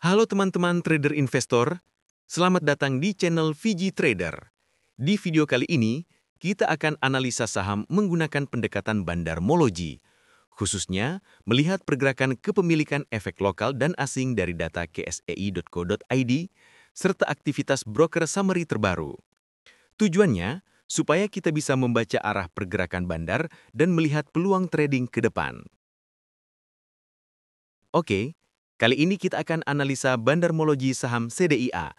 Halo teman-teman trader investor, selamat datang di channel VG Trader. Di video kali ini, kita akan analisa saham menggunakan pendekatan bandarmologi, khususnya melihat pergerakan kepemilikan efek lokal dan asing dari data ksei.co.id, serta aktivitas broker summary terbaru. Tujuannya, supaya kita bisa membaca arah pergerakan bandar dan melihat peluang trading ke depan. Oke, kali ini kita akan analisa bandarmologi saham CDIA.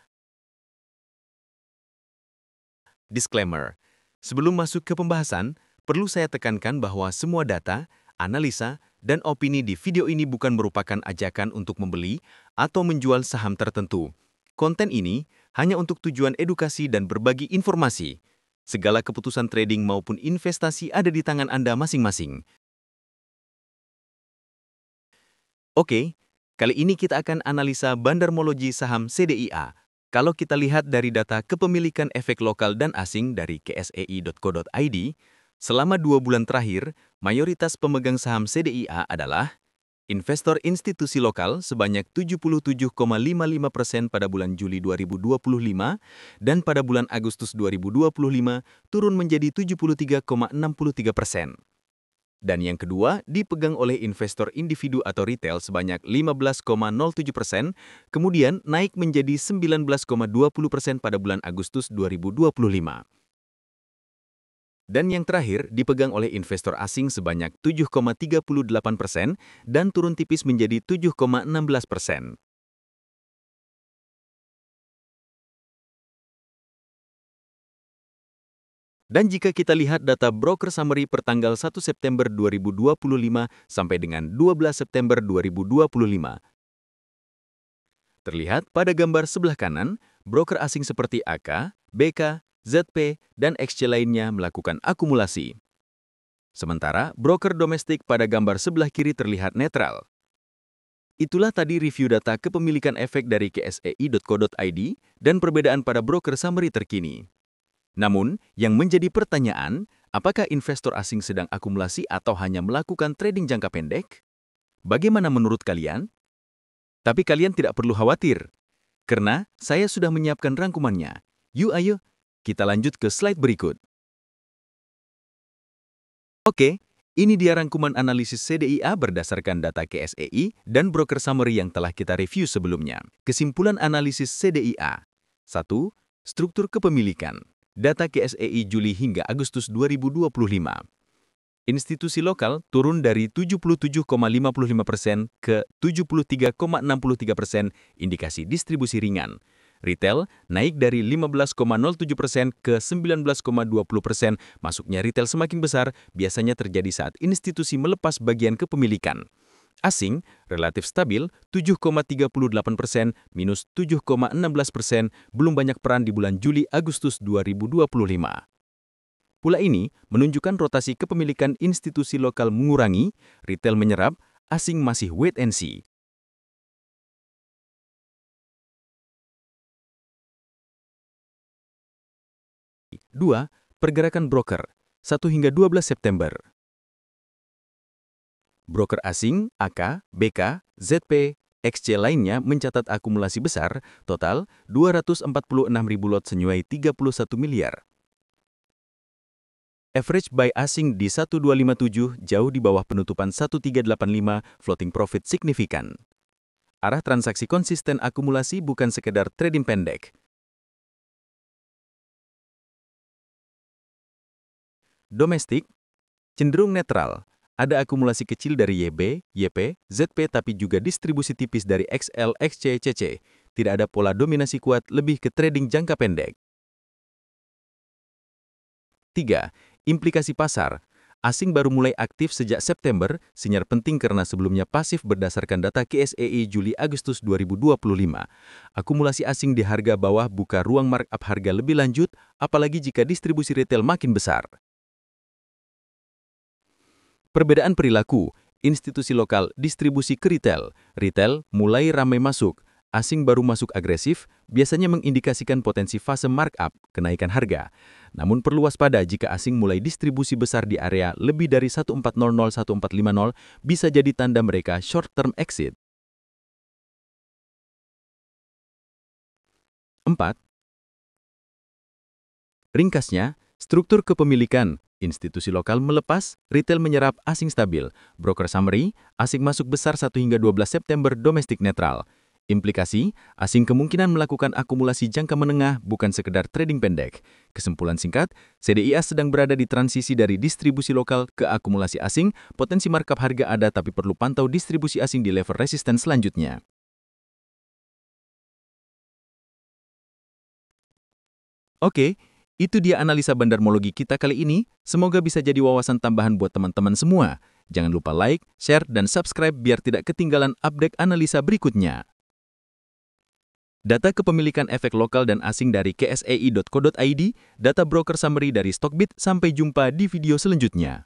Disclaimer, sebelum masuk ke pembahasan, perlu saya tekankan bahwa semua data, analisa, dan opini di video ini bukan merupakan ajakan untuk membeli atau menjual saham tertentu. Konten ini hanya untuk tujuan edukasi dan berbagi informasi. Segala keputusan trading maupun investasi ada di tangan Anda masing-masing. Oke, kali ini kita akan analisa bandarmologi saham CDIA. Kalau kita lihat dari data kepemilikan efek lokal dan asing dari ksei.co.id, selama 2 bulan terakhir, mayoritas pemegang saham CDIA adalah investor institusi lokal sebanyak 77,55% pada bulan Juli 2025 dan pada bulan Agustus 2025 turun menjadi 73,63%. Dan yang kedua, dipegang oleh investor individu atau retail sebanyak 15,07%, kemudian naik menjadi 19,20% pada bulan Agustus 2025. Dan yang terakhir, dipegang oleh investor asing sebanyak 7,38% dan turun tipis menjadi 7,16%. Dan jika kita lihat data broker summary pertanggal 1 September 2025 sampai dengan 12 September 2025, terlihat pada gambar sebelah kanan, broker asing seperti AK, BK, ZP, dan XC lainnya melakukan akumulasi. Sementara broker domestik pada gambar sebelah kiri terlihat netral. Itulah tadi review data kepemilikan efek dari ksei.co.id dan perbedaan pada broker summary terkini. Namun, yang menjadi pertanyaan, apakah investor asing sedang akumulasi atau hanya melakukan trading jangka pendek? Bagaimana menurut kalian? Tapi kalian tidak perlu khawatir, karena saya sudah menyiapkan rangkumannya. Ayo, kita lanjut ke slide berikut. Oke, ini dia rangkuman analisis CDIA berdasarkan data KSEI dan broker summary yang telah kita review sebelumnya. Kesimpulan analisis CDIA. 1. Struktur kepemilikan. Data KSEI Juli hingga Agustus 2025. Institusi lokal turun dari 77,55% ke 73,63%, indikasi distribusi ringan. Retail naik dari 15,07% ke 19,20%, masuknya retail semakin besar biasanya terjadi saat institusi melepas bagian kepemilikan. Asing relatif stabil 7,38% minus 7,16%, belum banyak peran di bulan Juli-Agustus 2025. Pula ini menunjukkan rotasi kepemilikan institusi lokal mengurangi, retail menyerap, asing masih wait and see. Dua, pergerakan broker 1 hingga 12 September. Broker asing, AK, BK, ZP, XC lainnya mencatat akumulasi besar, total 246.000 lot senilai 31 miliar. Average buy asing di 1257 jauh di bawah penutupan 1385, floating profit signifikan. Arah transaksi konsisten akumulasi bukan sekedar trading pendek. Domestik, cenderung netral. Ada akumulasi kecil dari YB, YP, ZP tapi juga distribusi tipis dari XL, XC, CC. Tidak ada pola dominasi kuat, lebih ke trading jangka pendek. 3. Implikasi pasar. Asing baru mulai aktif sejak September, sinyal penting karena sebelumnya pasif berdasarkan data KSEI Juli-Agustus 2025. Akumulasi asing di harga bawah buka ruang markup harga lebih lanjut, apalagi jika distribusi retail makin besar. Perbedaan perilaku, institusi lokal distribusi ke retail. Retail mulai ramai masuk, asing baru masuk agresif, biasanya mengindikasikan potensi fase markup, kenaikan harga. Namun perlu waspada jika asing mulai distribusi besar di area lebih dari 1400-1450, bisa jadi tanda mereka short-term exit. 4. Ringkasnya, struktur kepemilikan, institusi lokal melepas, retail menyerap, asing stabil, broker summary, asing masuk besar 1 hingga 12 September domestik netral. Implikasi, asing kemungkinan melakukan akumulasi jangka menengah bukan sekedar trading pendek. Kesimpulan singkat, CDIA sedang berada di transisi dari distribusi lokal ke akumulasi asing, potensi markup harga ada tapi perlu pantau distribusi asing di level resisten selanjutnya. Oke, itu dia analisa bandarmologi kita kali ini. Semoga bisa jadi wawasan tambahan buat teman-teman semua. Jangan lupa like, share, dan subscribe biar tidak ketinggalan update analisa berikutnya. Data kepemilikan efek lokal dan asing dari ksei.co.id, data broker summary dari Stockbit. Sampai jumpa di video selanjutnya.